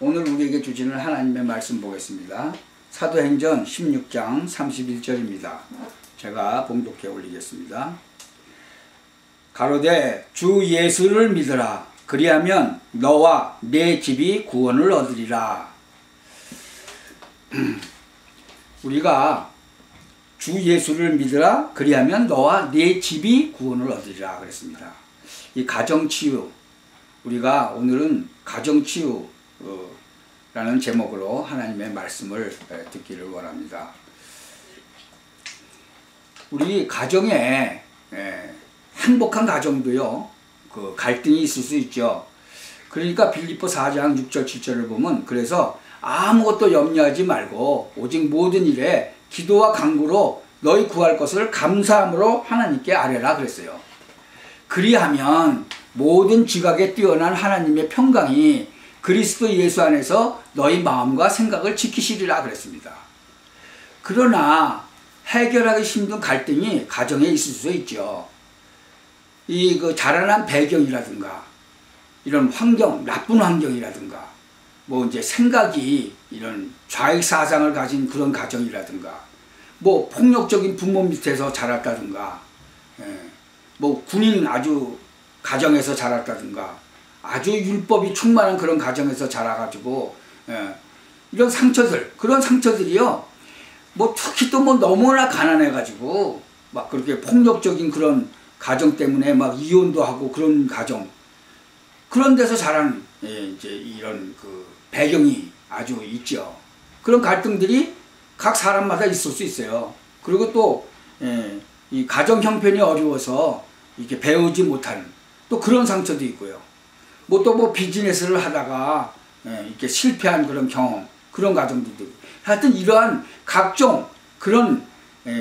오늘 우리에게 주시는 하나님의 말씀 보겠습니다. 사도행전 16장 31절입니다. 제가 봉독해 올리겠습니다. 가로되 주 예수를 믿으라. 그리하면 너와 내 집이 구원을 얻으리라. 우리가 주 예수를 믿으라. 그리하면 너와 내 집이 구원을 얻으리라 그랬습니다. 이 가정치유, 우리가 오늘은 가정치유라는 제목으로 하나님의 말씀을 듣기를 원합니다. 우리 가정에 행복한 가정도요, 그 갈등이 있을 수 있죠. 그러니까 빌립보 4장 6절 7절을 보면, 그래서 아무것도 염려하지 말고 오직 모든 일에 기도와 간구로 너희 구할 것을 감사함으로 하나님께 아뢰라 그랬어요. 그리하면 모든 지각에 뛰어난 하나님의 평강이 그리스도 예수 안에서 너희 마음과 생각을 지키시리라 그랬습니다. 그러나 해결하기 힘든 갈등이 가정에 있을 수 있죠. 그 자라난 배경이라든가 이런 환경, 나쁜 환경이라든가 뭐 이제 생각이 이런 좌익 사상을 가진 그런 가정이라든가 뭐 폭력적인 부모 밑에서 자랐다든가 뭐 군인 아주 가정에서 자랐다든가 아주 율법이 충만한 그런 가정에서 자라가지고 이런 상처들, 그런 상처들이요, 뭐 특히 또 뭐 너무나 가난해가지고 막 그렇게 폭력적인 그런 가정 때문에 막 이혼도 하고 그런 가정, 그런 데서 자란 이제 이런 그 배경이 아주 있죠. 그런 갈등들이 각 사람마다 있을 수 있어요. 그리고 또 이 가정 형편이 어려워서 이렇게 배우지 못하는 또 그런 상처도 있고요. 뭐 또 뭐 비즈니스를 하다가 이렇게 실패한 그런 경험, 그런 가정들도 있고. 하여튼 이러한 각종 그런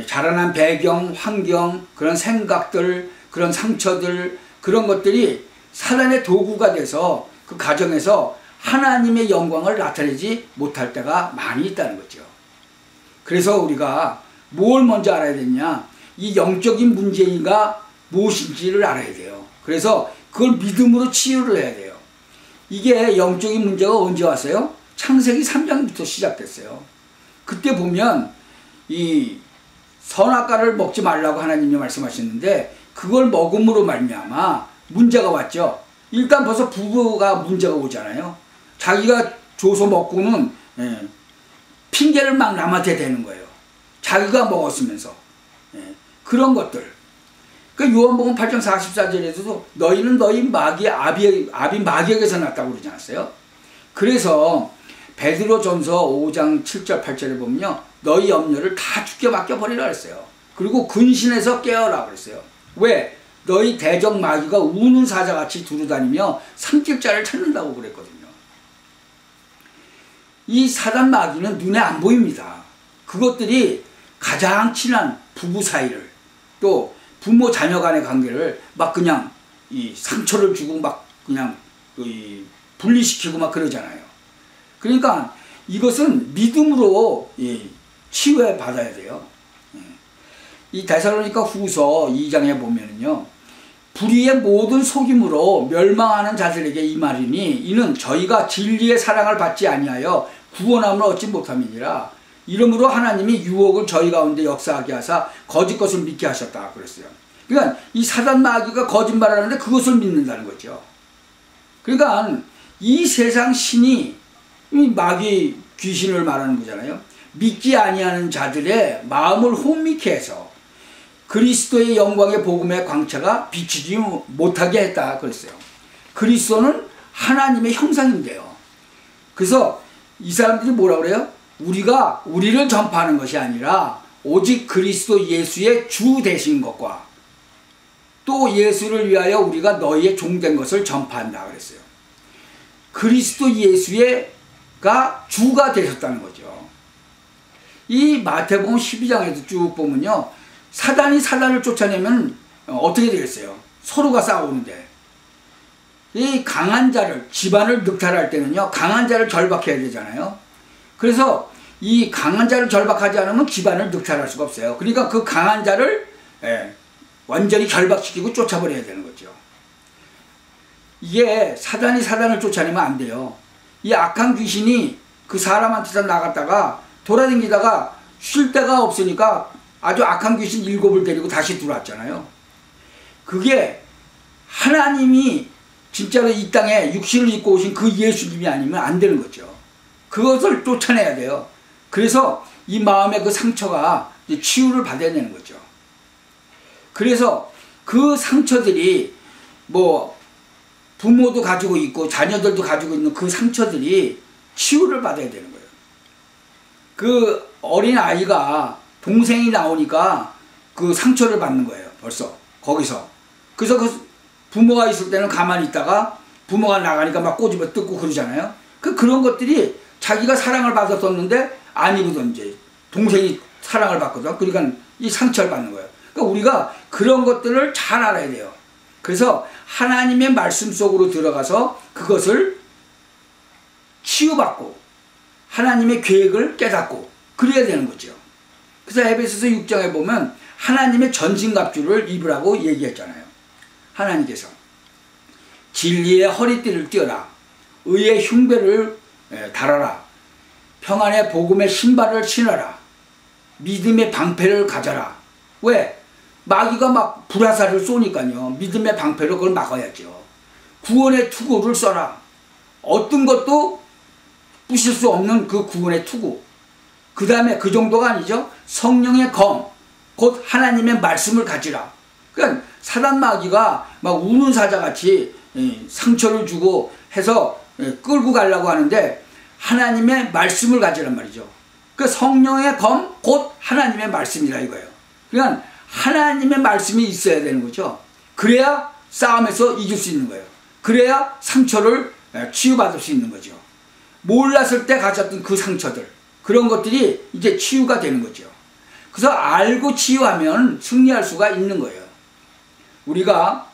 자라난 배경, 환경, 그런 생각들, 그런 상처들, 그런 것들이 사단의 도구가 돼서 그 가정에서 하나님의 영광을 나타내지 못할 때가 많이 있다는 거죠. 그래서 우리가 뭘 먼저 알아야 되냐, 이 영적인 문제가 무엇인지를 알아야 돼요. 그래서 그걸 믿음으로 치유를 해야 돼요. 이게 영적인 문제가 언제 왔어요? 창세기 3장부터 시작됐어요. 그때 보면 이 선악과를 먹지 말라고 하나님이 말씀하셨는데 그걸 먹음으로 말미암아 문제가 왔죠. 일단 벌써 부부가 문제가 오잖아요. 자기가 줘서 먹고는 핑계를 막 남한테 대는 거예요. 자기가 먹었으면서. 그런 것들. 그 요한복음 8장 44절에서도 너희는 너희 아비 마귀에게서 났다고 그러지 않았어요? 그래서 베드로전서 5장 7절 8절에 보면요, 너희 염려를 다 주께 맡겨버리라 그랬어요. 그리고 근신에서 깨어라 그랬어요. 왜? 너희 대적 마귀가 우는 사자같이 두루다니며 삼킬 자를 찾는다고 그랬거든요. 이 사단 마귀는 눈에 안 보입니다. 그것들이 가장 친한 부부 사이를, 또 부모 자녀 간의 관계를 막 그냥 이 상처를 주고 막 그냥 분리시키고 막 그러잖아요. 그러니까 이것은 믿음으로 치유해 받아야 돼요. 이 데살로니가 후서 2장에 보면은요, 불의의 모든 속임으로 멸망하는 자들에게 이 말이니 이는 저희가 진리의 사랑을 받지 아니하여 구원함을 얻지 못함이니라. 이러므로 하나님이 유혹을 저희 가운데 역사하게 하사 거짓 것을 믿게 하셨다 그랬어요. 그러니까 이 사단 마귀가 거짓말하는데 그것을 믿는다는 거죠. 그러니까 이 세상 신이 이 마귀 귀신을 말하는 거잖아요. 믿지 아니하는 자들의 마음을 혼미케 해서 그리스도의 영광의 복음의 광채가 비치지 못하게 했다 그랬어요. 그리스도는 하나님의 형상인데요. 그래서 이 사람들이 뭐라 그래요? 우리가 우리를 전파하는 것이 아니라 오직 그리스도 예수의 주 되신 것과 또 예수를 위하여 우리가 너희의 종된 것을 전파한다 그랬어요. 그리스도 예수가 주가 되셨다는 거죠. 이 마태복음 12장에도 쭉 보면요, 사단이 사단을 쫓아내면 어떻게 되겠어요? 서로가 싸우는데. 이 강한 자를, 집안을 늑탈할 때는요, 강한 자를 결박해야 되잖아요. 그래서 이 강한 자를 결박하지 않으면 집안을 늑탈할 수가 없어요. 그러니까 그 강한 자를 완전히 결박시키고 쫓아버려야 되는 거죠. 이게 사단이 사단을 쫓아내면 안 돼요. 이 악한 귀신이 그 사람한테서 나갔다가 돌아다니다가 쉴 데가 없으니까 아주 악한 귀신 7을 데리고 다시 들어왔잖아요. 그게 하나님이 진짜로 이 땅에 육신을 입고 오신 그 예수님이 아니면 안 되는 거죠. 그것을 쫓아내야 돼요. 그래서 이 마음의 그 상처가 치유를 받아야 되는 거죠. 그래서 그 상처들이 뭐 부모도 가지고 있고 자녀들도 가지고 있는 그 상처들이 치유를 받아야 되는 거예요. 그 어린 아이가 동생이 나오니까 그 상처를 받는 거예요. 벌써 거기서. 그래서 그 부모가 있을 때는 가만히 있다가 부모가 나가니까 막 꼬집어 뜯고 그러잖아요. 그런 것들이 자기가 사랑을 받았었는데 아니거든. 이제 동생이 사랑을 받거든. 그러니까 이 상처를 받는 거예요. 그러니까 우리가 그런 것들을 잘 알아야 돼요. 그래서 하나님의 말씀 속으로 들어가서 그것을 치유받고 하나님의 계획을 깨닫고 그래야 되는 거죠. 그래서 에베소서 6장에 보면 하나님의 전신갑주를 입으라고 얘기했잖아요. 하나님께서 진리의 허리띠를 띄어라, 의의 흉배를 달아라, 평안의 복음의 신발을 신어라, 믿음의 방패를 가져라. 왜? 마귀가 막 불화살을 쏘니까요. 믿음의 방패로 그걸 막아야죠. 구원의 투구를 써라. 어떤 것도 부실 수 없는 그 구원의 투구. 그 다음에 그 정도가 아니죠. 성령의 검, 곧 하나님의 말씀을 가지라. 그러니까 사단 마귀가 막 우는 사자같이 상처를 주고 해서 끌고 가려고 하는데 하나님의 말씀을 가지란 말이죠. 그 성령의 검, 곧 하나님의 말씀이라 이거예요. 그러니까 하나님의 말씀이 있어야 되는 거죠. 그래야 싸움에서 이길 수 있는 거예요. 그래야 상처를 치유받을 수 있는 거죠. 몰랐을 때 가졌던 그 상처들, 그런 것들이 이제 치유가 되는 거죠. 그래서 알고 치유하면 승리할 수가 있는 거예요. 우리가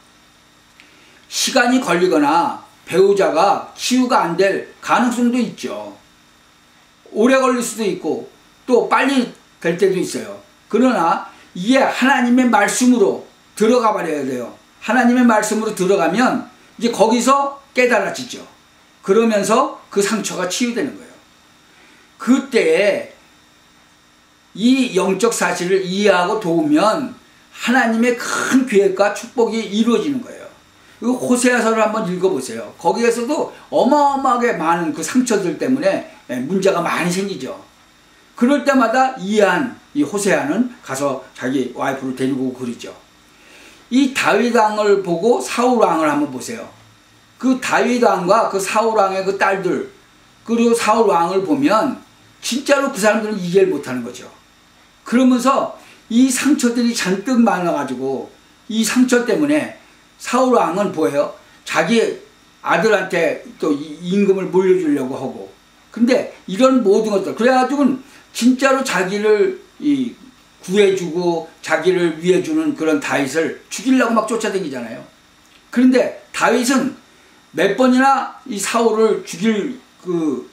시간이 걸리거나 배우자가 치유가 안 될 가능성도 있죠. 오래 걸릴 수도 있고 또 빨리 될 때도 있어요. 그러나 이게 하나님의 말씀으로 들어가 버려야 돼요. 하나님의 말씀으로 들어가면 이제 거기서 깨달아지죠. 그러면서 그 상처가 치유되는 거예요. 그때에 이 영적 사실을 이해하고 도우면 하나님의 큰 계획과 축복이 이루어지는 거예요. 호세아서를 한번 읽어보세요. 거기에서도 어마어마하게 많은 그 상처들 때문에 문제가 많이 생기죠. 그럴 때마다 이해한 이 호세아는 가서 자기 와이프를 데리고 오고 그러죠. 이 다윗 왕을 보고 사울 왕을 한번 보세요. 그 다윗 왕과 그 사울 왕의 그 딸들 그리고 사울 왕을 보면 진짜로 그 사람들은 이해를 못하는 거죠. 그러면서 이 상처들이 잔뜩 많아가지고 이 상처 때문에 사울 왕은 뭐예요? 자기 아들한테 또 임금을 물려주려고 하고 근데 이런 모든 것들 그래가지고는 진짜로 자기를 구해주고 자기를 위해주는 그런 다윗을 죽이려고 막 쫓아다니잖아요. 그런데 다윗은 몇 번이나 이 사울을 죽일 그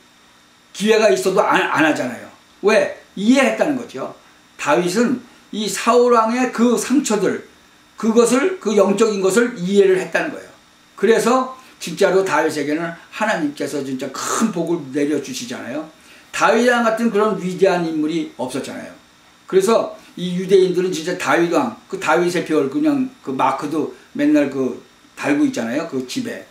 기회가 있어도 안 하잖아요. 왜? 이해했다는 거죠. 다윗은 이 사울 왕의 그 상처들 그것을 그 영적인 것을 이해를 했다는 거예요. 그래서 진짜로 다윗에게는 하나님께서 진짜 큰 복을 내려주시잖아요. 다윗 왕 같은 그런 위대한 인물이 없었잖아요. 그래서 이 유대인들은 진짜 다윗 왕, 그 다윗의 별 그냥 그 마크도 맨날 그 달고 있잖아요. 그 집에.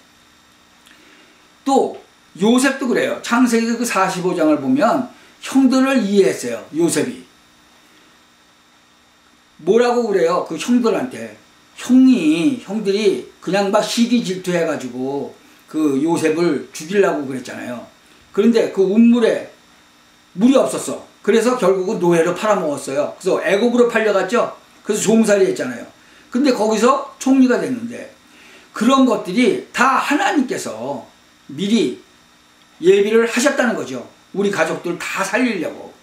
또 요셉도 그래요. 창세기 그 45장을 보면 형들을 이해했어요. 요셉이. 뭐라고 그래요? 그 형들한테. 형들이 그냥 막 시기 질투해가지고 그 요셉을 죽이려고 그랬잖아요. 그런데 그 운물에 물이 없었어. 그래서 결국은 노예로 팔아먹었어요. 그래서 애국으로 팔려갔죠. 그래서 종살이 했잖아요. 근데 거기서 총리가 됐는데 그런 것들이 다 하나님께서 미리 예비를 하셨다는 거죠. 우리 가족들 다 살리려고.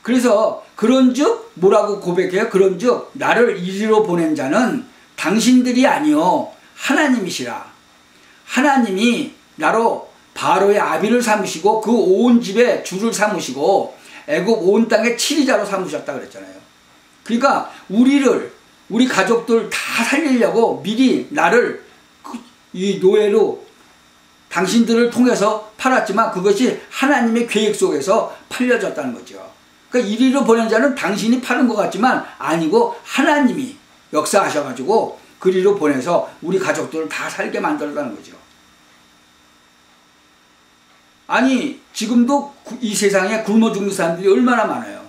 그래서 그런즉 뭐라고 고백해요? 그런즉 나를 이리로 보낸 자는 당신들이 아니요 하나님이시라. 하나님이 나로 바로의 아비를 삼으시고 그 온 집에 주를 삼으시고 애굽 온 땅의 치리자로 삼으셨다 그랬잖아요. 그러니까 우리 가족들 다 살리려고 미리 나를 이 노예로 당신들을 통해서 팔았지만 그것이 하나님의 계획 속에서 팔려졌다는 거죠. 그러니까 이리로 보낸 자는 당신이 파는 것 같지만 아니고 하나님이 역사하셔가지고 그리로 보내서 우리 가족들을 다 살게 만들었다는 거죠. 아니 지금도 이 세상에 굶어 죽는 사람들이 얼마나 많아요.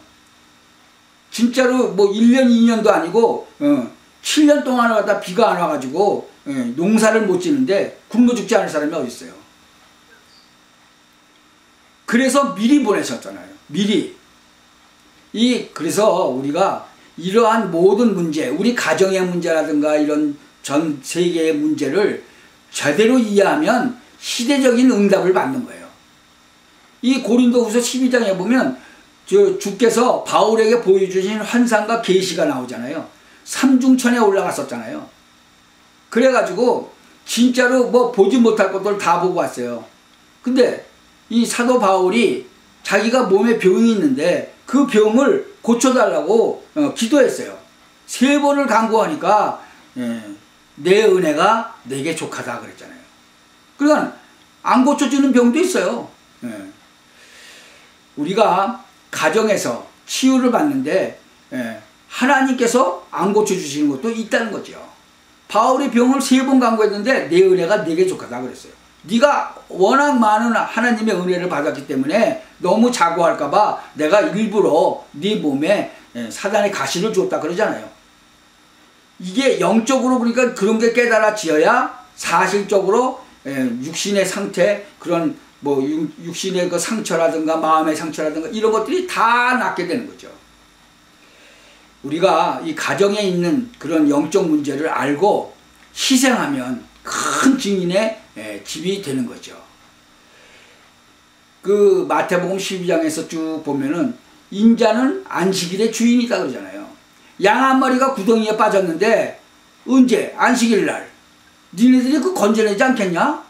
진짜로 뭐 1년 2년도 아니고 7년 동안 갖다 비가 안 와가지고 농사를 못 짓는데 굶어 죽지 않을 사람이 어디 있어요. 그래서 미리 보내셨잖아요. 미리. 그래서 우리가 이러한 모든 문제, 우리 가정의 문제라든가 이런 전 세계의 문제를 제대로 이해하면 시대적인 응답을 받는 거예요. 이 고린도후서 12장에 보면 주께서 바울에게 보여주신 환상과 계시가 나오잖아요. 삼중천에 올라갔었잖아요. 그래가지고 진짜로 뭐 보지 못할 것들 다 보고 왔어요. 근데 이 사도 바울이 자기가 몸에 병이 있는데 그 병을 고쳐달라고 기도했어요. 3번을 간구하니까 내 은혜가 내게 족하다 그랬잖아요. 그러니까 안 고쳐주는 병도 있어요. 우리가 가정에서 치유를 받는데 하나님께서 안 고쳐주시는 것도 있다는 거죠. 바울이 병을 3번 간구했는데 내 은혜가 내게 족하다 그랬어요. 네가 워낙 많은 하나님의 은혜를 받았기 때문에 너무 자고할까봐 내가 일부러 네 몸에 사단의 가시를 줬다 그러잖아요. 이게 영적으로 그러니까 그런 게 깨달아지어야 사실적으로 육신의 상태, 그런 뭐 육신의 그 상처라든가 마음의 상처라든가 이런 것들이 다 낫게 되는 거죠. 우리가 이 가정에 있는 그런 영적 문제를 알고 희생하면 큰 증인의 집이 되는 거죠. 그 마태복음 12장에서 쭉 보면은 인자는 안식일의 주인이다 그러잖아요. 양 한 마리가 구덩이에 빠졌는데 언제? 안식일 날. 니네들이 그 건져내지 않겠냐?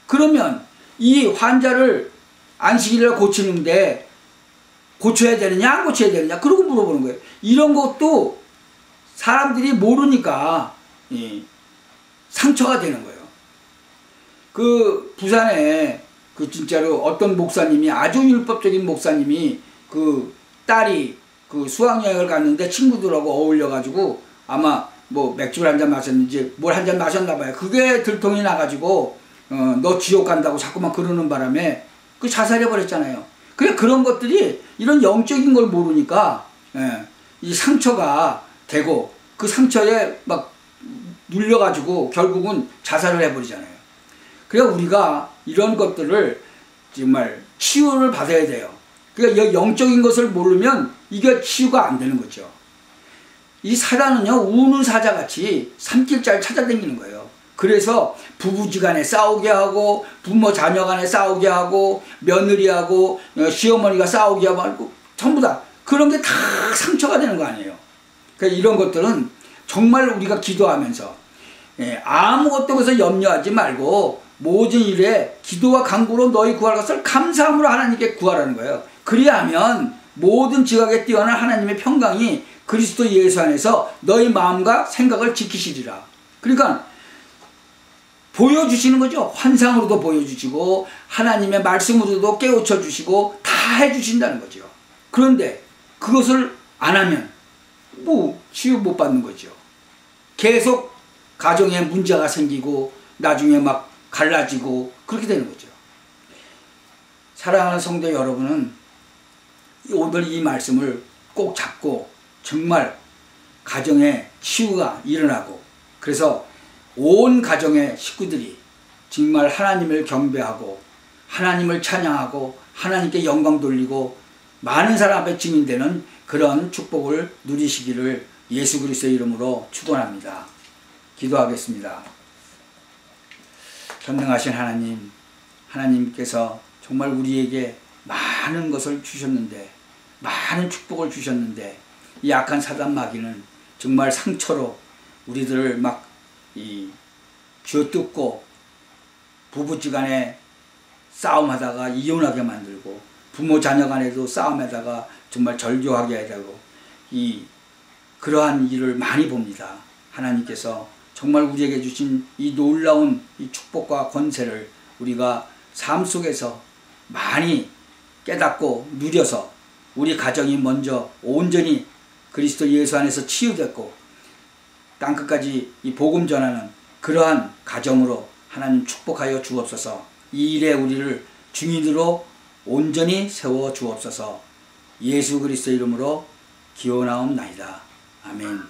그러면 이 환자를 안식일 날 고치는데 고쳐야 되느냐 안 고쳐야 되느냐 그러고 물어보는 거예요. 이런 것도 사람들이 모르니까 상처가 되는 거예요. 그 부산에 그 진짜로 어떤 목사님이 아주 율법적인 목사님이 그 딸이 그 수학여행을 갔는데 친구들하고 어울려가지고 아마 뭐 맥주를 한잔 마셨는지 뭘 한잔 마셨나 봐요. 그게 들통이 나가지고 너 지옥 간다고 자꾸만 그러는 바람에 그 자살해 버렸잖아요. 그런 것들이 이런 영적인 걸 모르니까 이 상처가 되고 그 상처에 막 눌려가지고 결국은 자살을 해버리잖아요. 그래서 우리가 이런 것들을 정말 치유를 받아야 돼요. 그러니까 영적인 것을 모르면 이게 치유가 안 되는 거죠. 이 사단은요, 우는 사자같이 산길잘 찾아다니는 거예요. 그래서 부부지간에 싸우게 하고 부모 자녀간에 싸우게 하고 며느리하고 시어머니가 싸우게 하고 전부 다 그런 게 다 상처가 되는 거 아니에요. 그러니까 이런 것들은 정말 우리가 기도하면서 아무것도 그래서 염려하지 말고 모든 일에 기도와 간구로 너희 구할 것을 감사함으로 하나님께 구하라는 거예요. 그리하면 모든 지각에 뛰어난 하나님의 평강이 그리스도 예수 안에서 너희 마음과 생각을 지키시리라. 그러니까 보여주시는 거죠. 환상으로도 보여주시고 하나님의 말씀으로도 깨우쳐 주시고 다 해주신다는 거죠. 그런데 그것을 안 하면 뭐 치유 못 받는 거죠. 계속 가정에 문제가 생기고 나중에 막 갈라지고 그렇게 되는 거죠. 사랑하는 성도 여러분은 오늘 이 말씀을 꼭 잡고 정말 가정에 치유가 일어나고 그래서 온 가정의 식구들이 정말 하나님을 경배하고 하나님을 찬양하고 하나님께 영광 돌리고 많은 사람 앞에 증인되는 그런 축복을 누리시기를 예수 그리스도의 이름으로 축원합니다. 기도하겠습니다. 전능하신 하나님, 하나님께서 정말 우리에게 많은 것을 주셨는데 많은 축복을 주셨는데 이 악한 사단 마귀는 정말 상처로 우리들을 막 쥐어뜯고 부부지간에 싸움하다가 이혼하게 만들고 부모 자녀 간에도 싸움하다가 정말 절교하게 하고 그러한 일을 많이 봅니다. 하나님께서 정말 우리에게 주신 이 놀라운 이 축복과 권세를 우리가 삶 속에서 많이 깨닫고 누려서 우리 가정이 먼저 온전히 그리스도 예수 안에서 치유됐고 땅끝까지 이 복음 전하는 그러한 가정으로 하나님 축복하여 주옵소서. 이 일에 우리를 증인으로 온전히 세워 주옵소서. 예수 그리스도 이름으로 기원하옵나이다. 아멘.